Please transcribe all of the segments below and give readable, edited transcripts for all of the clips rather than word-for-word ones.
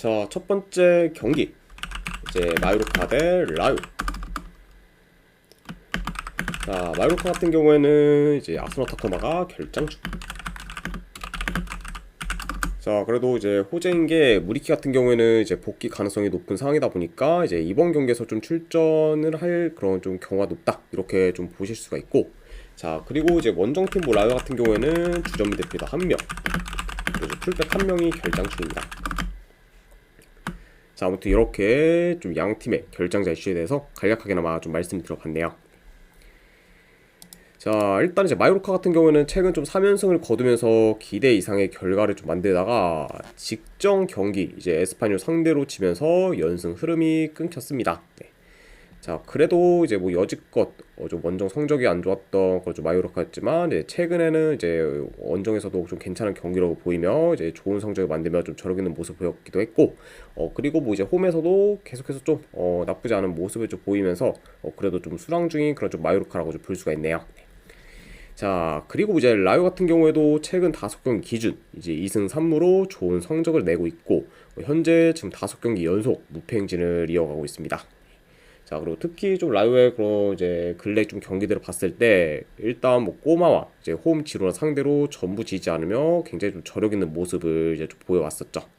자, 첫 번째 경기 이제 마요르카 대 라요. 자, 마요르카 같은 경우에는 이제 아스노 타코마가 결장중. 자, 그래도 이제 호재인 게 무리키 같은 경우에는 이제 복귀 가능성이 높은 상황이다 보니까 이제 이번 경기에서 좀 출전을 할 그런 좀 경우가 높다, 이렇게 좀 보실 수가 있고. 자, 그리고 이제 원정팀 라요 같은 경우에는 주전 미드필더 1명, 그리고 풀백 1명이 결장 중입니다. 자, 아무튼 이렇게 좀 양 팀의 결장자 이슈에 대해서 간략하게나마 좀 말씀드려봤네요. 자, 일단 이제 마요르카 같은 경우는 최근 좀 3연승을 거두면서 기대 이상의 결과를 좀 만들다가 직전 경기 이제 에스파뇰 상대로 지면서 연승 흐름이 끊겼습니다. 네. 자, 그래도 이제 뭐 여지껏 좀 원정 성적이 안 좋았던 좀 마요르카였지만 이제 최근에는 이제 원정에서도 좀 괜찮은 경기라고 보이며 이제 좋은 성적을 만들며 좀 저력 있는 모습 보였기도 했고, 그리고 뭐 이제 홈에서도 계속해서 좀 나쁘지 않은 모습을 좀 보이면서 그래도 좀 수랑 중인 그런 좀 마요르카라고 좀 볼 수가 있네요. 자, 그리고 이제 라요 같은 경우에도 최근 5경기 기준 이제 2승 3무로 좋은 성적을 내고 있고, 현재 지금 5경기 연속 무패 행진을 이어가고 있습니다. 자, 그리고 특히 좀 라요의 그런 이제 근래 좀 경기들을 봤을 때 일단 뭐 꼬마와 이제 홈 지로나 상대로 전부 지지 않으며 굉장히 좀 저력 있는 모습을 이제 좀 보여왔었죠. 자,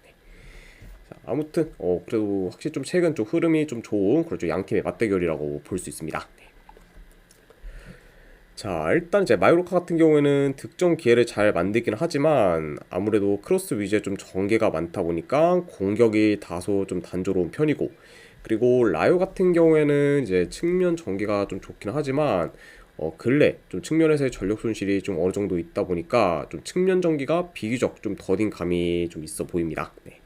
아무튼 그래도 확실히 좀 최근 좀 흐름이 좀 좋은 그런 양 팀의 맞대결이라고 볼 수 있습니다. 자, 일단 이제 마요르카 같은 경우에는 득점 기회를 잘 만들긴 하지만 아무래도 크로스 위주의 좀 전개가 많다 보니까 공격이 다소 좀 단조로운 편이고, 그리고 라요 같은 경우에는 이제 측면 전개가 좀 좋긴 하지만 근래 좀 측면에서의 전력 손실이 좀 어느 정도 있다 보니까 좀 측면 전기가 비교적 좀 더딘 감이 좀 있어 보입니다. 네.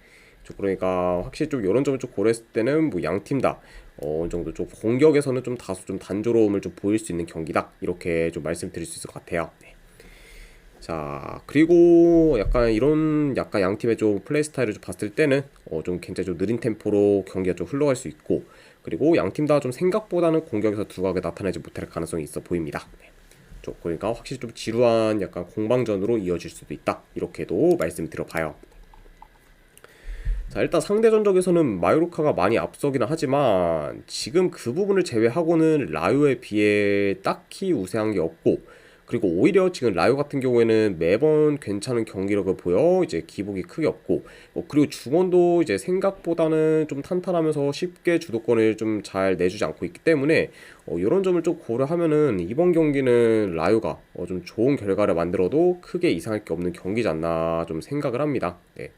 그러니까 확실히 좀 이런 점을 좀 고려했을 때는 뭐 양 팀 다 어느 정도 좀 공격에서는 좀 다소 좀 단조로움을 좀 보일 수 있는 경기다, 이렇게 좀 말씀드릴 수 있을 것 같아요. 네. 자, 그리고 약간 이런 약간 양 팀의 좀 플레이 스타일을 좀 봤을 때는 좀 굉장히 좀 느린 템포로 경기가 좀 흘러갈 수 있고, 그리고 양 팀 다 좀 생각보다는 공격에서 두각을 나타내지 못할 가능성이 있어 보입니다. 네. 그러니까 확실히 좀 지루한 약간 공방전으로 이어질 수도 있다, 이렇게도 말씀드려봐요. 자, 일단 상대 전적에서는 마요르카가 많이 앞서기는 하지만 지금 그 부분을 제외하고는 라요에 비해 딱히 우세한 게 없고, 그리고 오히려 지금 라요 같은 경우에는 매번 괜찮은 경기력을 보여 이제 기복이 크게 없고, 그리고 중원도 이제 생각보다는 좀 탄탄하면서 쉽게 주도권을 좀 잘 내주지 않고 있기 때문에 이런 점을 좀 고려하면은 이번 경기는 라요가 좀 좋은 결과를 만들어도 크게 이상할 게 없는 경기지 않나 좀 생각을 합니다. 네.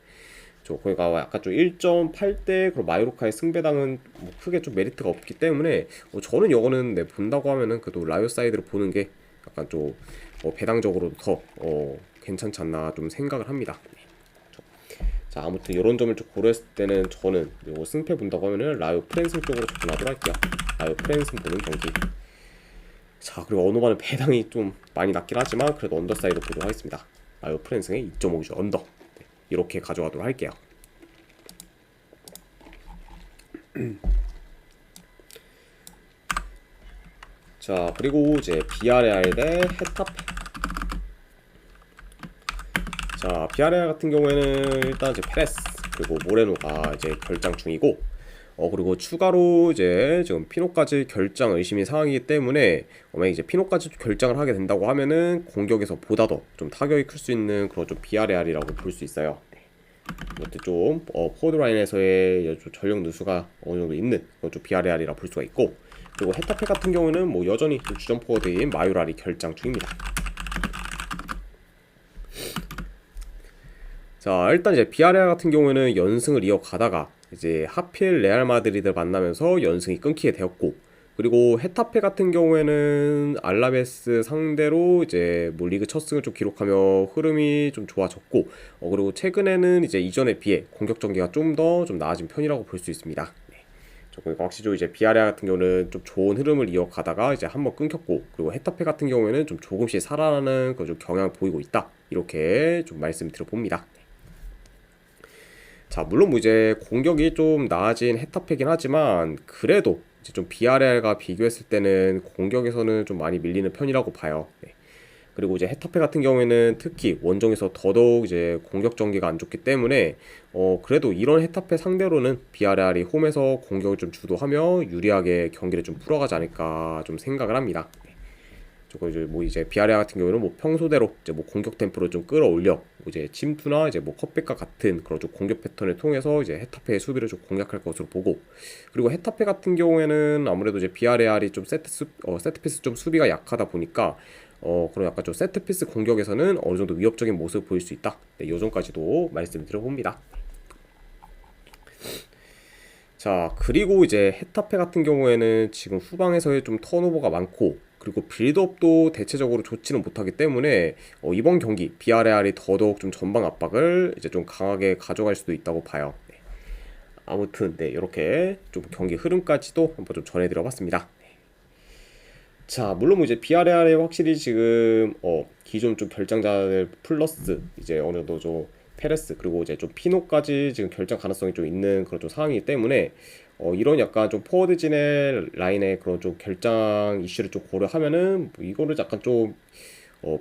그러니까 약간 좀 1.8대 그리고 마요르카의 승배당은 뭐 크게 좀 메리트가 없기 때문에 저는 이거는 본다고 하면은 그래도 라요 사이드를 보는 게 약간 좀 배당적으로도 더 괜찮지 않나 좀 생각을 합니다. 네. 자, 아무튼 이런 점을 좀 고려했을 때는 저는 요 승패 본다고 하면은 라요 프랜승 쪽으로 접근하도록 할게요. 라요 프랜승 보는 경기. 자, 그리고 어노바는 배당이 좀 많이 낮긴 하지만 그래도 언더사이드 보도록 하겠습니다. 라요 프랜승의 2.5주 언더, 이렇게 가져가도록 할게요. 자, 그리고 이제 비아레알 대 헤타페. 자, 비아레알 같은 경우에는 일단 이제 페레스 그리고 모레노가 이제 결장 중이고, 그리고 추가로 이제 지금 피노까지 결장 의심이 상황이기 때문에 만약 이제 피노까지 결장을 하게 된다고 하면은 공격에서 보다 더 좀 타격이 클 수 있는 그런 좀 비아레알이라고 볼 수 있어요. 이것도 좀 포워드 라인에서의 전력 누수가 어느 정도 있는 그런 좀 비아레알이라 볼 수가 있고, 그리고 헤타페 같은 경우는 뭐 여전히 주전 포워드인 마요랄이 결장 중입니다. 자, 일단 이제 비아레알 같은 경우에는 연승을 이어가다가 이제 하필 레알 마드리드를 만나면서 연승이 끊기게 되었고, 그리고 헤타페 같은 경우에는 알라베스 상대로 이제 뭐 리그 첫 승을 좀 기록하며 흐름이 좀 좋아졌고, 그리고 최근에는 이제 이전에 비해 공격 전개가 좀 더 좀 나아진 편이라고 볼 수 있습니다. 네. 그러니까 확실히 이제 비아레알 같은 경우는 좀 좋은 흐름을 이어가다가 이제 한번 끊겼고, 그리고 헤타페 같은 경우에는 좀 조금씩 살아나는 그런 좀 경향을 보이고 있다, 이렇게 좀 말씀드려봅니다. 자, 물론 뭐 이제 공격이 좀 나아진 헤타페긴 하지만 그래도 이제 좀 비아레알과 비교했을 때는 공격에서는 좀 많이 밀리는 편이라고 봐요. 네. 그리고 이제 헤타페 같은 경우에는 특히 원정에서 더더욱 이제 공격 전개가 안 좋기 때문에 그래도 이런 헤타페 상대로는 비아레알이 홈에서 공격을 좀 주도하며 유리하게 경기를 좀 풀어가지 않을까 좀 생각을 합니다. 저거 이제 비아레알 같은 경우는 뭐 평소대로 이제 뭐 공격 템포를 좀 끌어올려 뭐 이제 침투나 이제 뭐 컵백과 같은 그런 좀 공격 패턴을 통해서 이제 헤타페의 수비를 좀 공략할 것으로 보고, 그리고 헤타페 같은 경우에는 아무래도 이제 비아레알이 좀 세트피스 좀 수비가 약하다 보니까 그런 약간 좀 세트피스 공격에서는 어느 정도 위협적인 모습을 보일 수 있다. 네, 요 정도까지도 말씀드려봅니다. 자, 그리고 이제 헤타페 같은 경우에는 지금 후방에서의 좀 턴오버가 많고, 그리고 빌드업도 대체적으로 좋지는 못하기 때문에 이번 경기 비아레알이 더더욱 좀 전방 압박을 이제 좀 강하게 가져갈 수도 있다고 봐요. 네. 아무튼 네, 이렇게 좀 경기 흐름까지도 한번 좀 전해드려봤습니다. 자, 물론 뭐 이제 비아레알이 확실히 지금 기존 좀 결장자들 플러스 이제 어느 정도 좀 페레스 그리고 이제 좀 피노까지 지금 결장 가능성이 좀 있는 그런 좀 상황이기 때문에 이런 약간 좀 포워드진의 라인의 그런 좀 결장 이슈를 좀 고려하면은 뭐 이거를 약간 좀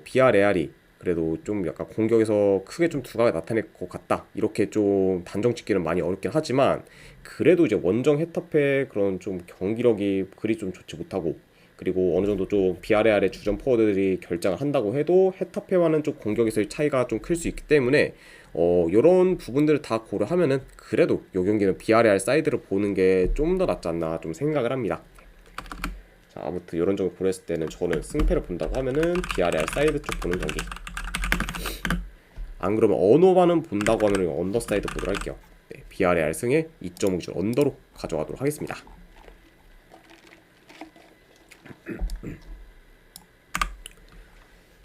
비아레알이 그래도 좀 약간 공격에서 크게 좀 두각을 나타낼 것 같다 이렇게 좀 단정 짓기는 많이 어렵긴 하지만, 그래도 이제 원정 헤타페 그런 좀 경기력이 그리 좀 좋지 못하고, 그리고 어느 정도 좀 비아레알의 주전 포워드들이 결장을 한다고 해도 헤타페와는 좀 공격에서의 차이가 좀 클 수 있기 때문에 이런 부분들을 다 고려하면은 그래도 요 경기는 비아레알 사이드를 보는 게 좀 더 낫지 않나 좀 생각을 합니다. 자, 아무튼 이런 점을 고려했을 때는 저는 승패를 본다고 하면은 비아레알 사이드 쪽 보는 경기, 안 그러면 언어반은 본다고 하면은 언더 사이드 보도록 할게요. 네, 비아레알 승에 2.5 기준 언더로 가져가도록 하겠습니다.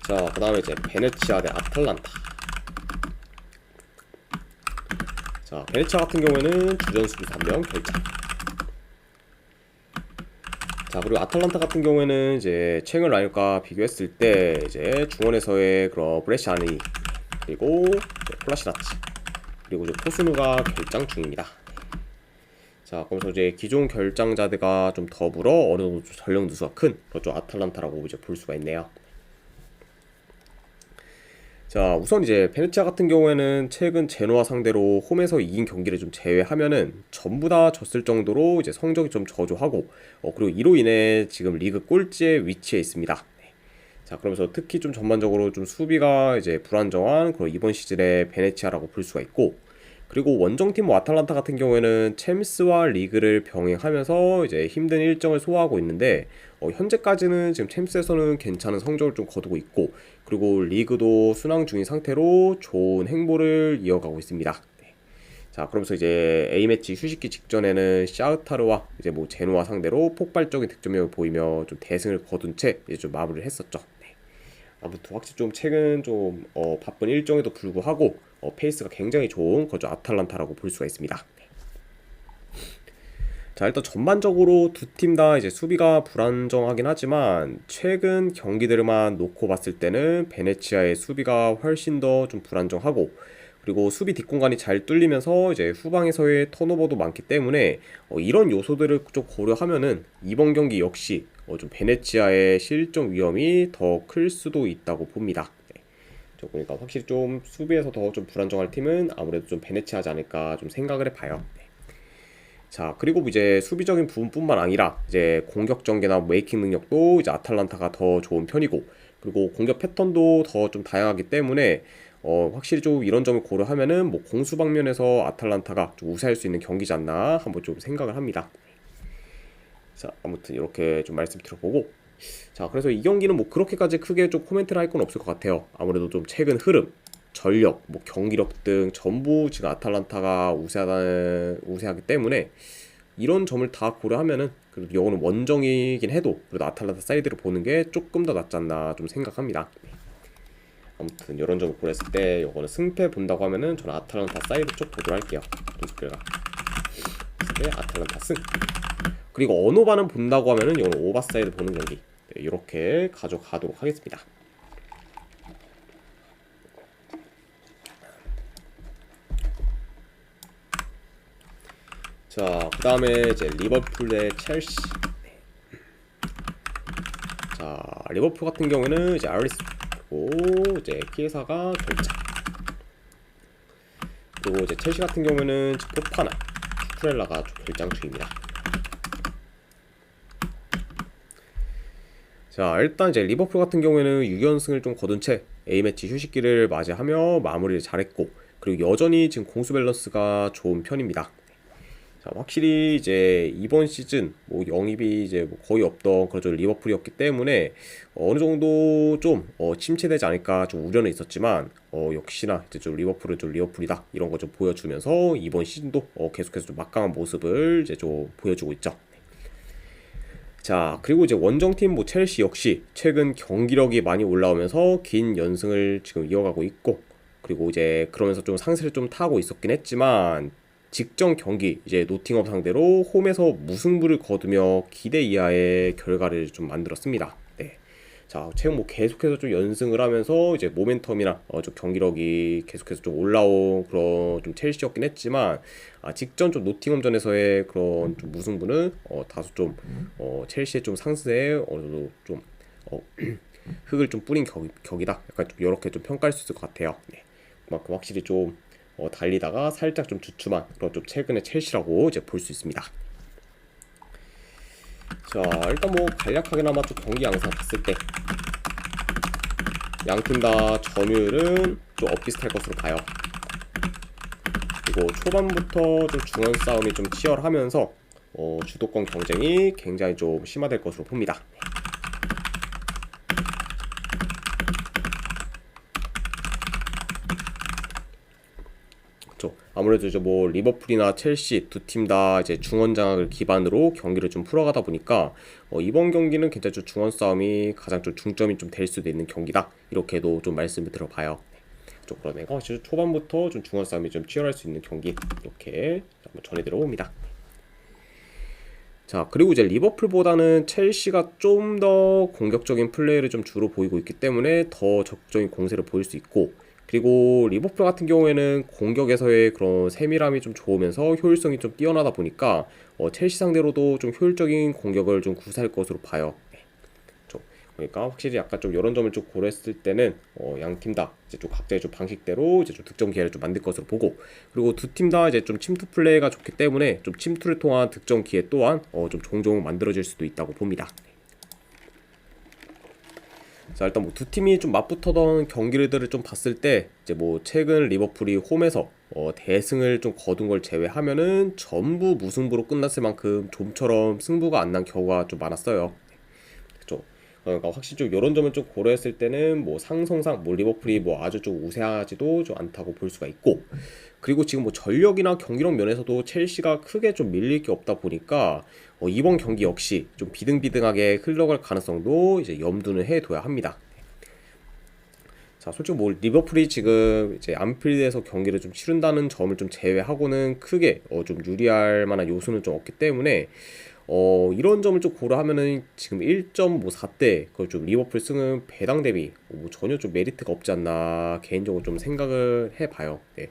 자, 그 다음에 이제 베네치아 대 아탈란타. 자, 베네치아 같은 경우에는 주전 수비수 1명 결장. 자, 그리고 아탈란타 같은 경우에는 이제 최근 라인과 비교했을 때 이제 중원에서의 그런 브레시아니 그리고 콜라시라치 그리고 이제 포스누가 결장 중입니다. 자, 그러면서 이제 기존 결장자들과 좀 더불어 어느 정도 전력 누수가 큰 그렇죠 아탈란타라고 이제 볼 수가 있네요. 자, 우선 이제 베네치아 같은 경우에는 최근 제노아 상대로 홈에서 이긴 경기를 좀 제외하면은 전부 다 졌을 정도로 이제 성적이 좀 저조하고 그리고 이로 인해 지금 리그 꼴찌에 위치해 있습니다. 네. 자, 그러면서 특히 좀 전반적으로 좀 수비가 이제 불안정한 그런 이번 시즌의 베네치아라고 볼 수가 있고, 그리고 원정팀 뭐 아탈란타 같은 경우에는 챔스와 리그를 병행하면서 이제 힘든 일정을 소화하고 있는데 현재까지는 지금 챔스에서는 괜찮은 성적을 좀 거두고 있고, 그리고 리그도 순항 중인 상태로 좋은 행보를 이어가고 있습니다. 네. 자, 그러면서 이제 A매치 휴식기 직전에는 샤우타르와 이제 뭐 제노아 상대로 폭발적인 득점력을 보이며 좀 대승을 거둔 채 이제 좀 마무리를 했었죠. 네. 아무튼 확실히 좀 최근 좀 바쁜 일정에도 불구하고 페이스가 굉장히 좋은 거죠 아탈란타라고 볼 수가 있습니다. 자, 일단 전반적으로 두 팀 다 이제 수비가 불안정하긴 하지만 최근 경기들만 놓고 봤을 때는 베네치아의 수비가 훨씬 더 좀 불안정하고, 그리고 수비 뒷공간이 잘 뚫리면서 이제 후방에서의 턴오버도 많기 때문에 이런 요소들을 좀 고려하면은 이번 경기 역시 좀 베네치아의 실점 위험이 더 클 수도 있다고 봅니다. 네. 보니까 확실히 좀 수비에서 더 좀 불안정할 팀은 아무래도 좀 베네치아지 않을까 좀 생각을 해봐요. 네. 자, 그리고 이제 수비적인 부분뿐만 아니라 이제 공격 전개나 메이킹 능력도 이제 아탈란타가 더 좋은 편이고, 그리고 공격 패턴도 더 좀 다양하기 때문에 확실히 좀 이런 점을 고려하면은 뭐 공수 방면에서 아탈란타가 좀 우세할 수 있는 경기지 않나 한번 좀 생각을 합니다. 자, 아무튼 이렇게 좀 말씀드려보고, 자, 그래서 이 경기는 뭐 그렇게까지 크게 좀 코멘트를 할 건 없을 것 같아요. 아무래도 좀 최근 흐름, 전력, 뭐 경기력 등 전부 지금 아탈란타가 우세하기 때문에 이런 점을 다 고려하면은 그래도 이거는 원정이긴 해도 그래도 아탈란타 사이드를 보는 게 조금 더 낫지 않나 좀 생각합니다. 아무튼 이런 점을 고려했을 때 이거는 승패 본다고 하면은 저는 아탈란타 사이드 쪽 보도록 할게요. 분석결과 네, 아탈란타 승. 그리고 언어반은 본다고 하면은 이거는 오바 사이드 보는 경기 네, 이렇게 가져가도록 하겠습니다. 자, 그 다음에 이제 리버풀 대 첼시. 자, 리버풀 같은 경우는 이제 알리스 그리고 이제 키에사가 결장. 그리고 이제 첼시 같은 경우에는 포파나, 쿠쿠렐라가 결장 중입니다. 자, 일단 이제 리버풀 같은 경우에는 6연승을 좀 거둔 채 A매치 휴식기를 맞이하며 마무리를 잘했고, 그리고 여전히 지금 공수 밸런스가 좋은 편입니다. 자, 확실히 이제 이번 시즌 뭐 영입이 이제 뭐 거의 없던 그런 리버풀이었기 때문에 어느 정도 좀 침체되지 않을까 좀 우려는 있었지만 역시나 이제 좀 리버풀은 좀 리버풀이다 이런 거 좀 보여주면서 이번 시즌도 계속해서 좀 막강한 모습을 이제 좀 보여주고 있죠. 자, 그리고 이제 원정팀 뭐 첼시 역시 최근 경기력이 많이 올라오면서 긴 연승을 지금 이어가고 있고, 그리고 이제 그러면서 좀 상세를 좀 타고 있었긴 했지만 직전 경기 이제 노팅엄 상대로 홈에서 무승부를 거두며 기대 이하의 결과를 좀 만들었습니다. 네. 자, 최근 뭐 계속해서 좀 연승을 하면서 이제 모멘텀이나 좀 경기력이 계속해서 좀 올라온 그런 좀 첼시였긴 했지만 직전 좀 노팅엄전에서의 그런 좀 무승부는 다소 좀 첼시의 좀 상승에 어느 정도 좀 흙을 좀 뿌린 격이다. 약간 좀 이렇게 좀 평가할 수 있을 것 같아요. 네. 그만큼 확실히 좀 달리다가 살짝 좀 주춤한 그런 좀 최근의 첼시라고 이제 볼 수 있습니다. 자, 일단 뭐 간략하게나마 좀 경기 양상 봤을 때 양팀 다 점유율은 좀 엇비슷할 것으로 봐요. 그리고 초반부터 좀 중원 싸움이 좀 치열하면서 주도권 경쟁이 굉장히 좀 심화될 것으로 봅니다. 아무래도 이제 뭐 리버풀이나 첼시 두 팀 다 이제 중원 장악을 기반으로 경기를 좀 풀어가다 보니까 이번 경기는 굉장히 좀 중원 싸움이 가장 좀 중점이 좀 될 수도 있는 경기다, 이렇게도 좀 말씀을 들어봐요. 좀 그러네요. 초반부터 좀 중원 싸움이 좀 치열할 수 있는 경기, 이렇게 한번 전해드려 봅니다. 자, 그리고 이제 리버풀보다는 첼시가 좀 더 공격적인 플레이를 좀 주로 보이고 있기 때문에 더 적극적인 공세를 보일 수 있고, 그리고 리버풀 같은 경우에는 공격에서의 그런 세밀함이 좀 좋으면서 효율성이 좀 뛰어나다 보니까 첼시 상대로도 좀 효율적인 공격을 좀 구사할 것으로 봐요. 네. 그러니까 확실히 약간 좀 이런 점을 좀 고려했을 때는 양 팀 다 이제 좀 각자의 좀 방식대로 이제 좀 득점 기회를 좀 만들 것으로 보고, 그리고 두 팀 다 이제 좀 침투 플레이가 좋기 때문에 좀 침투를 통한 득점 기회 또한 좀 종종 만들어질 수도 있다고 봅니다. 자, 일단 뭐 두 팀이 좀 맞붙었던 경기들을 좀 봤을 때 이제 뭐 최근 리버풀이 홈에서 대승을 좀 거둔 걸 제외하면은 전부 무승부로 끝났을 만큼 좀처럼 승부가 안 난 경우가 좀 많았어요. 그렇죠. 그러니까 확실히 좀 이런 점을 좀 고려했을 때는 뭐 상성상 뭐 리버풀이 뭐 아주 좀 우세하지도 좀 않다고 볼 수가 있고, 그리고 지금 뭐 전력이나 경기력 면에서도 첼시가 크게 좀 밀릴 게 없다 보니까 이번 경기 역시 좀 비등비등하게 흘러갈 가능성도 이제 염두는 해둬야 합니다. 자, 솔직히 뭐 리버풀이 지금 이제 안필드에서 경기를 좀 치른다는 점을 좀 제외하고는 크게 좀 유리할 만한 요소는 좀 없기 때문에 이런 점을 좀 고려하면은 지금 1.4대 그걸 좀 리버풀 승은 배당 대비 뭐 전혀 좀 메리트가 없지 않나 개인적으로 좀 생각을 해봐요. 네.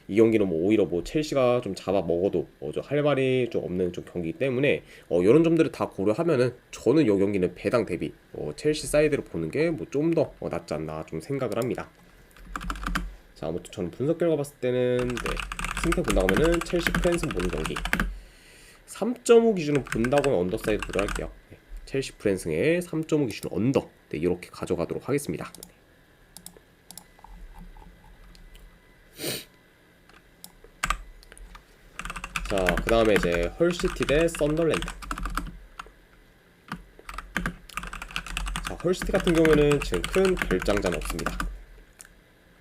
이 경기는 뭐 오히려 뭐 첼시가 좀 잡아 먹어도 좀 할 말이 좀 없는 좀 경기이기 때문에 이런 점들을 다 고려하면은 저는 이 경기는 배당 대비 첼시 사이드를 보는 게 뭐 좀 더 낫지 않나 좀 생각을 합니다. 자, 아무튼 저는 분석 결과 봤을 때는 네, 승패 본다고 하면은 첼시 프랜스 보는 경기 3.5 기준으로 본다고 하면 언더 사이드 고려할게요. 네, 첼시 프랜스의 3.5 기준 언더, 네, 이렇게 가져가도록 하겠습니다. 자, 그 다음에 이제 헐시티 대 썬더랜드. 자, 헐시티 같은 경우에는 지금 큰 결장자는 없습니다.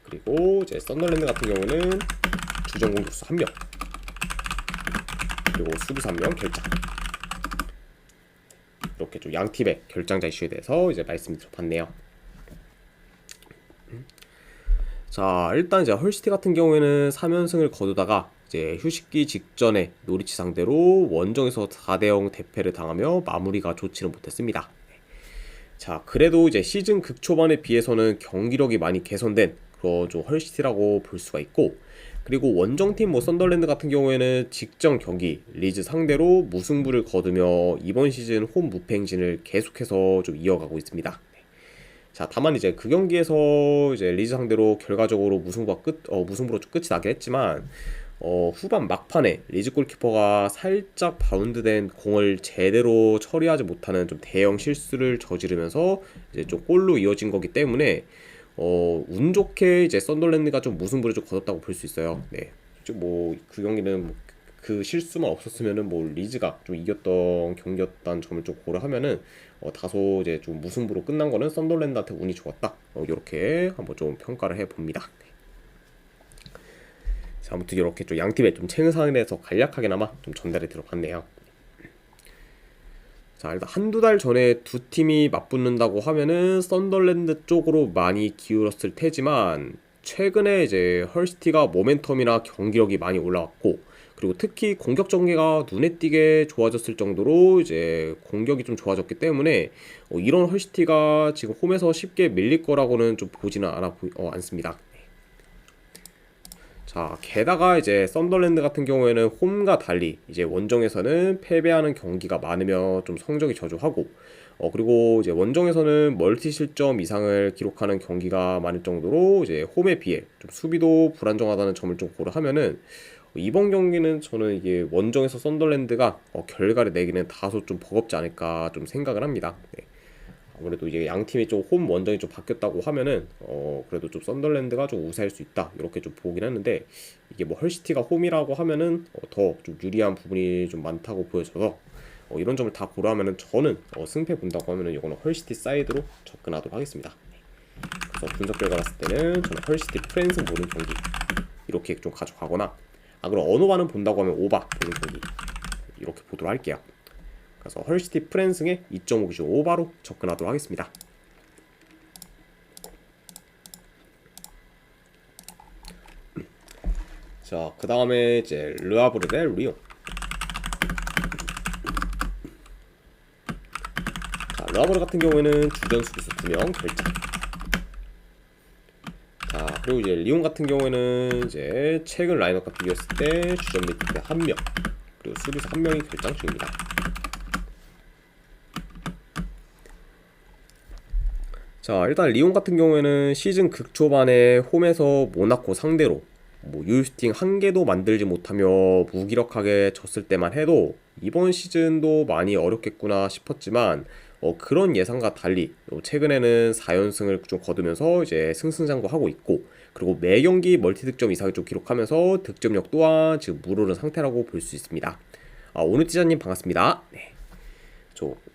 그리고 이제 썬더랜드 같은 경우는 주전 공격수 1명, 그리고 수비수 1명 결장. 이렇게 좀 양팀의 결장자 이슈에 대해서 이제 말씀을 들어봤네요. 자, 일단 이제 헐시티 같은 경우에는 3연승을 거두다가 이제 휴식기 직전에 노리치 상대로 원정에서 4대0 대패를 당하며 마무리가 좋지는 못했습니다. 자, 그래도 이제 시즌 극초반에 비해서는 경기력이 많이 개선된 그런 좀 헐시티라고 볼 수가 있고, 그리고 원정팀 뭐 썬더랜드 같은 경우에는 직전 경기 리즈 상대로 무승부를 거두며 이번 시즌 홈 무패 행진을 계속해서 좀 이어가고 있습니다. 자, 다만 이제 그 경기에서 이제 리즈 상대로 결과적으로 무승부로 좀 끝이 나긴 했지만 후반 막판에 리즈 골키퍼가 살짝 바운드된 공을 제대로 처리하지 못하는 좀 대형 실수를 저지르면서 이제 좀 골로 이어진 거기 때문에 운 좋게 이제 썬더랜드가 좀 무승부를 좀 거뒀다고 볼 수 있어요. 네. 뭐그 경기는 그 실수만 없었으면은 뭐 리즈가 좀 이겼던 경기였다는 점을 좀 고려하면은 다소 이제 좀 무승부로 끝난 거는 썬더랜드한테 운이 좋았다. 이렇게 한번 좀 평가를 해 봅니다. 자, 아무튼 이렇게 좀 양 팀의 좀 최상에 대해서 간략하게나마 좀 전달해 드려봤네요. 자, 일단 한두 달 전에 두 팀이 맞붙는다고 하면은 썬더랜드 쪽으로 많이 기울었을 테지만 최근에 이제 헐시티가 모멘텀이나 경기력이 많이 올라왔고 그리고 특히 공격 전개가 눈에 띄게 좋아졌을 정도로 이제 공격이 좀 좋아졌기 때문에 이런 헐시티가 지금 홈에서 쉽게 밀릴 거라고는 좀 보지는 않습니다. 자, 게다가 이제 썬더랜드 같은 경우에는 홈과 달리 이제 원정에서는 패배하는 경기가 많으며 좀 성적이 저조하고 그리고 이제 원정에서는 멀티 실점 이상을 기록하는 경기가 많을 정도로 이제 홈에 비해 좀 수비도 불안정하다는 점을 좀 고려하면은 이번 경기는 저는 이게 원정에서 썬더랜드가 결과를 내기는 다소 좀 버겁지 않을까 좀 생각을 합니다. 네. 아무래도 이제 양 팀이 좀 홈 원정이 좀 바뀌었다고 하면은 그래도 좀 썬더랜드가 좀 우세할 수 있다 이렇게 좀 보긴 하는데 이게 뭐 헐시티가 홈이라고 하면은 더 좀 유리한 부분이 좀 많다고 보여져서 이런 점을 다 고려하면은 저는 승패 본다고 하면은 이거는 헐시티 사이드로 접근하도록 하겠습니다. 그래서 분석 결과 봤을 때는 저는 헐시티 프랜스 보는 경기 이렇게 좀 가져가거나 그럼 언어반은 본다고 하면 오바 보는 경기 이렇게 보도록 할게요. 그래서 헐시티 프랜승의 2.5 기준 오바로 접근하도록 하겠습니다. 자, 그 다음에 이제 르아브르 대 리옹. 자, 르아브르 같은 경우에는 주전 수비수 2명 결장. 자, 그리고 이제 리옹 같은 경우에는 이제 최근 라인업 같은 경우였을 때 주전 미드필더 1명 그리고 수비수 1명이 결장 중입니다. 자, 일단 리옹 같은 경우에는 시즌 극초반에 홈에서 모나코 상대로 뭐 유효슈팅 한 개도 만들지 못하며 무기력하게 졌을 때만 해도 이번 시즌도 많이 어렵겠구나 싶었지만 그런 예상과 달리 최근에는 4연승을 좀 거두면서 이제 승승장구하고 있고 그리고 매 경기 멀티 득점 이상을 좀 기록하면서 득점력 또한 지금 무르른 상태라고 볼 수 있습니다. 오누티자님 반갑습니다. 네.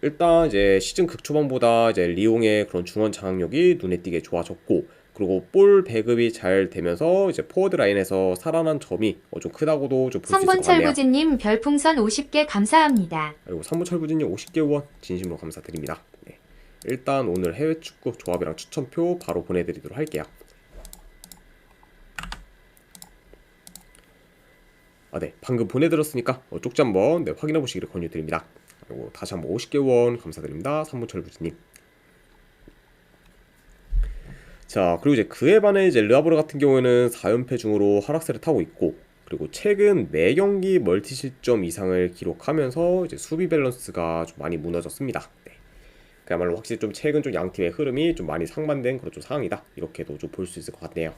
일단 이제 시즌 극초반보다 이제 리옹의 그런 중원 장악력이 눈에 띄게 좋아졌고 그리고 볼 배급이 잘 되면서 이제 포워드 라인에서 살아난 점이 좀 크다고도 좀 볼 수 있을 것 같네요. 성분철부진님 별풍선 50개 감사합니다. 그리고 삼부철부진님 50개 후원 진심으로 감사드립니다. 네. 일단 오늘 해외 축구 조합이랑 추천표 바로 보내드리도록 할게요. 네, 방금 보내드렸으니까 쪽지 한번 확인해 보시기를 권유드립니다. 그리고 다시 한번 50개 원 감사드립니다. 삼부철부지님. 자, 그리고 이제 그에 반해 이제 르아브르 같은 경우에는 4연패 중으로 하락세를 타고 있고 그리고 최근 4경기 멀티 실점 이상을 기록하면서 이제 수비 밸런스가 좀 많이 무너졌습니다. 네. 그야말로 확실히 좀 최근 좀 양팀의 흐름이 좀 많이 상반된 그런 좀 상황이다. 이렇게도 좀 볼 수 있을 것 같네요.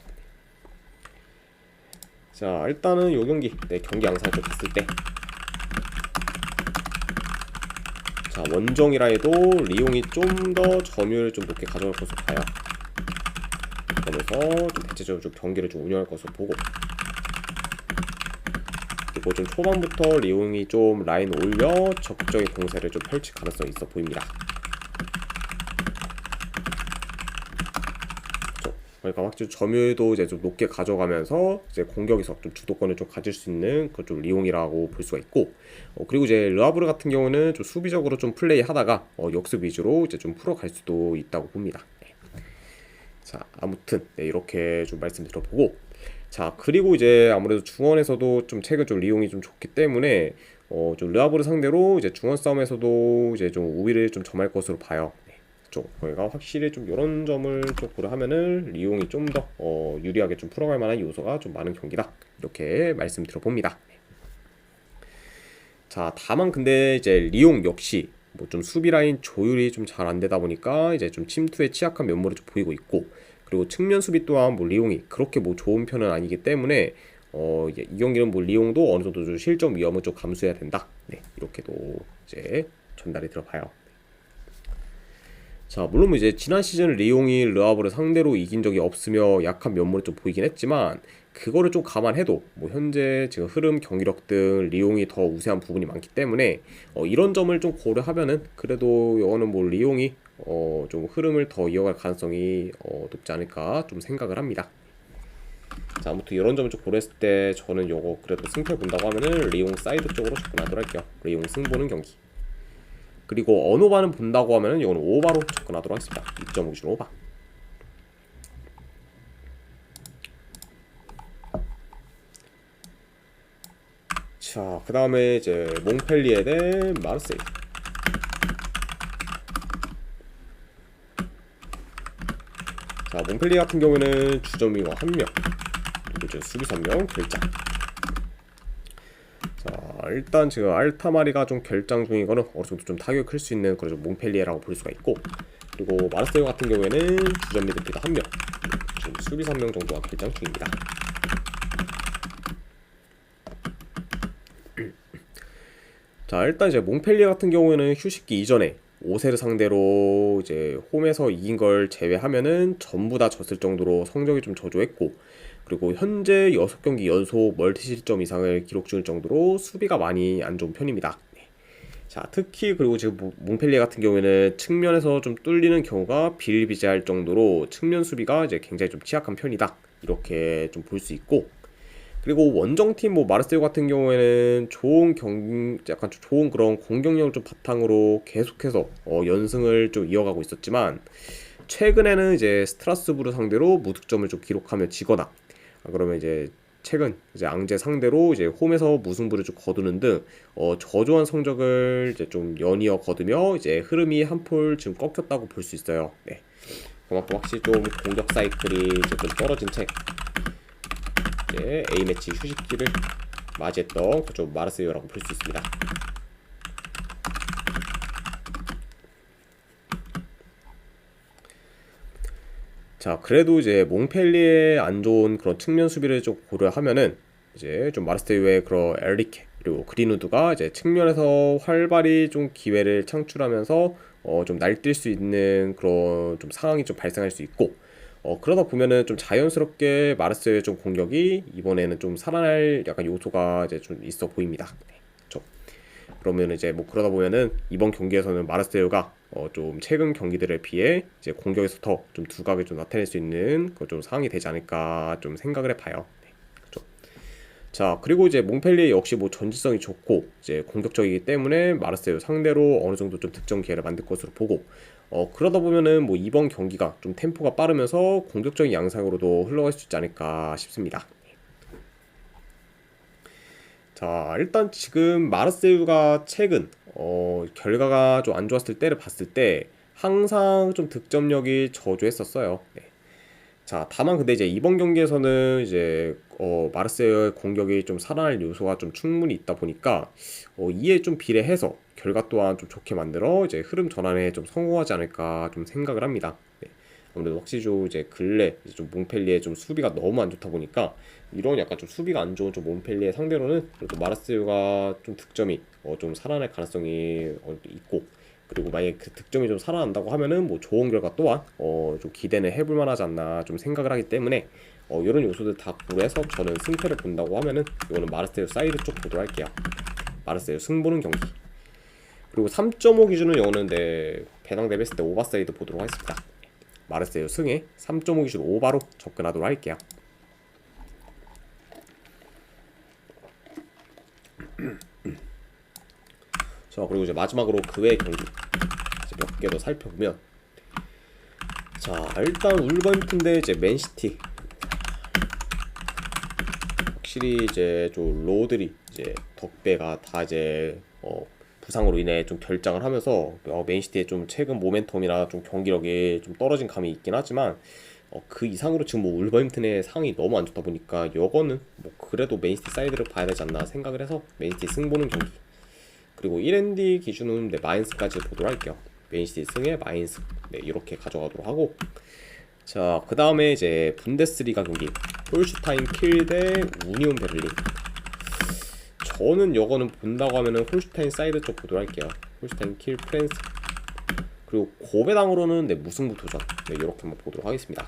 자, 일단은 요 경기 경기 양상을 좀 봤을 때 자, 원정이라 해도 리옹이 좀 더 점유율을 좀 높게 가져갈 것으로 봐요. 그러면서 좀 대체적으로 좀 경기를 좀 운영할 것으로 보고 그리고 좀 초반부터 리옹이 좀 라인 올려 적극적인 공세를 좀 펼칠 가능성이 있어 보입니다. 그러니까 확실히 점유율도 이제 좀 높게 가져가면서 이제 공격에서 좀 주도권을 좀 가질 수 있는 그 좀 리옹이라고 볼 수가 있고 그리고 이제 르아브르 같은 경우는 좀 수비적으로 좀 플레이하다가 역습 위주로 이제 좀 풀어갈 수도 있다고 봅니다. 네. 자, 아무튼 이렇게 좀 말씀드려보고 자, 그리고 이제 아무래도 중원에서도 좀 최근 좀 리옹이 좀 좋기 때문에 좀 르아브르 상대로 이제 중원 싸움에서도 이제 좀 우위를 좀 점할 것으로 봐요. 저희가 확실히 좀 이런 점을 좀 고려하면은 리옹이 좀 더 유리하게 좀 풀어갈 만한 요소가 좀 많은 경기다 이렇게 말씀드려 봅니다. 자, 다만 근데 이제 리옹 역시 뭐 좀 수비 라인 조율이 좀 잘 안 되다 보니까 이제 좀 침투에 취약한 면모를 좀 보이고 있고, 그리고 측면 수비 또한 뭐 리용이 그렇게 뭐 좋은 편은 아니기 때문에 이제 이 경기는 뭐 리용도 어느 정도 좀 실점 위험은 좀 감수해야 된다. 네, 이렇게도 이제 전달이 들어봐요. 자, 물론 뭐 이제 지난 시즌 리용이 르아브를 상대로 이긴 적이 없으며 약한 면모를 좀 보이긴 했지만, 그거를 좀 감안해도 뭐 현재 지금 흐름, 경기력 등 리용이 더 우세한 부분이 많기 때문에 이런 점을 좀 고려하면은 그래도 이거는 뭐 리용이 좀 흐름을 더 이어갈 가능성이 높지 않을까 좀 생각을 합니다. 자, 아무튼 이런 점을 좀 고려했을 때 저는 요거 그래도 승패 본다고 하면은 리용 사이드 쪽으로 접근하도록 할게요. 리용 승보는 경기. 그리고 언오바는 본다고 하면은 이거는 오바로 접근하도록 하겠습니다. 2.5 기준 오바. 자, 그 다음에 이제 몽펠리에 대 마르세유. 자, 몽펠리에 같은 경우에는 주전 윙어 1명, 그리고 이제 수비수 1명 결장. 자, 일단 지금 알타마리가 좀 결장 중인 거는 어느 정도 좀 타격이 클 수 있는 그런 몽펠리에라고 볼 수가 있고, 그리고 마르세유 같은 경우에는 주전 미드필더 1명, 지금 수비수 1명 정도가 결장 중입니다. 자, 일단 이제 몽펠리에 같은 경우에는 휴식기 이전에 오세를 상대로 이제 홈에서 이긴 걸 제외하면은 전부 다 졌을 정도로 성적이 좀 저조했고, 그리고 현재 6경기 연속 멀티 실점 이상을 기록 중일 정도로 수비가 많이 안 좋은 편입니다. 네. 자, 특히 그리고 지금 몽펠리에 같은 경우에는 측면에서 좀 뚫리는 경우가 비일비재할 정도로 측면 수비가 이제 굉장히 좀 취약한 편이다, 이렇게 좀 볼 수 있고, 그리고 원정팀 뭐 마르세유 같은 경우에는 약간 좀 좋은 그런 공격력을 좀 바탕으로 계속해서 연승을 좀 이어가고 있었지만, 최근에는 이제 스트라스부르 상대로 무득점을 좀 기록하며 지거나, 그러면 이제 최근 이제 앙제 상대로 이제 홈에서 무승부를 좀 거두는 등 저조한 성적을 이제 좀 연이어 거두며 이제 흐름이 한풀 지금 꺾였다고 볼 수 있어요. 네. 그만큼 확실히 좀 공격 사이클이 이제 좀 떨어진 채 이제 A매치 휴식기를 맞이했던 그쪽 마르세유라고 볼 수 있습니다. 자, 그래도 이제 몽펠리에 안 좋은 그런 측면 수비를 좀 고려하면은 이제 좀 마르세유의 그런 에리케 그리고 그린우드가 이제 측면에서 활발히 좀 기회를 창출하면서 좀 날뛸 수 있는 그런 좀 상황이 좀 발생할 수 있고, 그러다 보면은 좀 자연스럽게 마르세유의 좀 공격이 이번에는 좀 살아날 약간 요소가 이제 좀 있어 보입니다. 네, 그렇죠. 그러면 이제 뭐 그러다 보면은 이번 경기에서는 마르세유가 좀 최근 경기들에 비해 이제 공격에서 더 좀 두각을 좀 나타낼 수 있는 그 좀 상황이 되지 않을까 좀 생각을 해봐요. 네, 그렇죠. 자, 그리고 이제 몽펠리에 역시 뭐 전지성이 좋고 이제 공격적이기 때문에 마르세유 상대로 어느 정도 좀 득점 기회를 만들 것으로 보고, 그러다 보면은 뭐 이번 경기가 좀 템포가 빠르면서 공격적인 양상으로도 흘러갈 수 있지 않을까 싶습니다. 자, 일단 지금 마르세유가 최근 결과가 좀 안 좋았을 때를 봤을 때 항상 좀 득점력이 저조했었어요. 네. 자, 다만 근데 이제 이번 경기에서는 이제 마르세유의 공격이 좀 살아날 요소가 좀 충분히 있다 보니까 이에 좀 비례해서 결과 또한 좀 좋게 만들어 이제 흐름 전환에 좀 성공하지 않을까 좀 생각을 합니다. 네. 아무래도 확실히 좀 이제 근래 이제 좀 몽펠리에 좀 수비가 너무 안 좋다 보니까 이런 약간 좀 수비가 안 좋은 좀 몽펠리에 상대로는 그래도 마르세유가 좀 득점이 좀 살아날 가능성이 있고, 그리고 만약에 그 득점이 좀 살아난다고 하면은 뭐 좋은 결과 또한 좀 기대는 해볼 만하지 않나 좀 생각을 하기 때문에 이런 요소들 다 고려해서 저는 승패를 본다고 하면은 이거는 마르세유 사이드 쪽 보도록 할게요. 마르세유 승보는 경기. 그리고 3.5 기준은 이거는 배당 대비했을 때 오바 사이드 보도록 하겠습니다. 마르세유 승에 3.5 기준 오바로 접근하도록 할게요. 자, 그리고 이제 마지막으로 그 외의 경기 몇 개 더 살펴보면, 자, 일단 울버햄튼 대 이제 맨시티. 확실히 이제 좀 로들이 이제 덕배가 다 이제 부상으로 인해 좀 결장을 하면서 맨시티의 좀 최근 모멘텀이나 좀 경기력이 좀 떨어진 감이 있긴 하지만, 그 이상으로 지금 뭐 울버햄튼의 상황이 너무 안 좋다 보니까 이거는 뭐 그래도 맨시티 사이드를 봐야 되지 않나 생각을 해서 맨시티 승보는 경기. 그리고 1ND 기준은 네, 마인스까지 보도록 할게요. 맨시티 승에 마인스 네, 이렇게 가져가도록 하고, 자, 그 다음에 이제 분데스리가 경기 홀슈타인 킬 대 우니온 베를린. 저는 이거는 본다고 하면은 홀슈타인 사이드 쪽 보도록 할게요. 홀슈타인 킬 프랜스, 그리고 고배당으로는 네, 무승부 도전 네, 이렇게 한번 보도록 하겠습니다.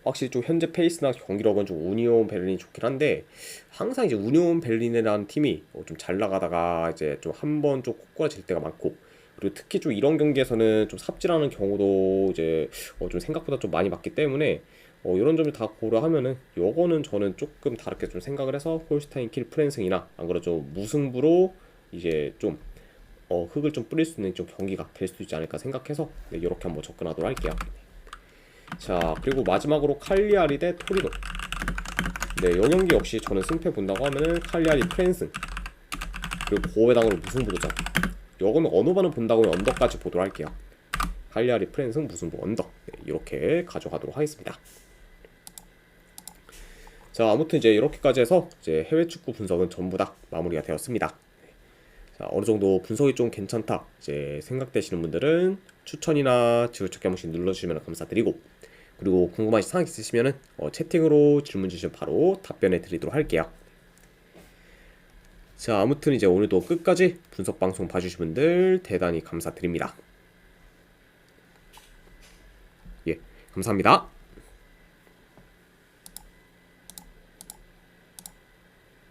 확실히 좀 현재 페이스나 경기력은 좀 우니온 베를린이 좋긴 한데, 항상 이제 우니온 베를린이라는 팀이 좀 잘 나가다가 이제 좀 한 번 좀 꼬꾸라질 때가 많고, 그리고 특히 좀 이런 경기에서는 좀 삽질하는 경우도 이제 좀 생각보다 좀 많이 맞기 때문에 이런 점을 다 고려하면은 요거는 저는 조금 다르게 좀 생각을 해서 홀슈타인 킬 프랜승이나 안 그래도 좀 무승부로 이제 좀 흙을 좀 뿌릴 수 있는 좀 경기가 될 수 있지 않을까 생각해서 네, 이렇게 한번 접근하도록 할게요. 자, 그리고 마지막으로 칼리아리 대 토리노. 네, 이 경기 역시 저는 승패 본다고 하면은 칼리아리 프랜승, 그리고 고해당으로 무승부 도전. 요거는 어느 반을 본다고 하면 언더까지 보도록 할게요. 칼리아리 프랜승 무승부 언더 네, 이렇게 가져가도록 하겠습니다. 자, 아무튼 이제 이렇게까지 해서 이제 해외 축구 분석은 전부 다 마무리가 되었습니다. 자, 어느 정도 분석이 좀 괜찮다 이제 생각되시는 분들은 추천이나 지구척 한 번씩 눌러주시면 감사드리고, 그리고 궁금하신 사항 있으시면은 채팅으로 질문 주시면 바로 답변해 드리도록 할게요. 자, 아무튼 이제 오늘도 끝까지 분석 방송 봐주신 분들 대단히 감사드립니다. 예, 감사합니다.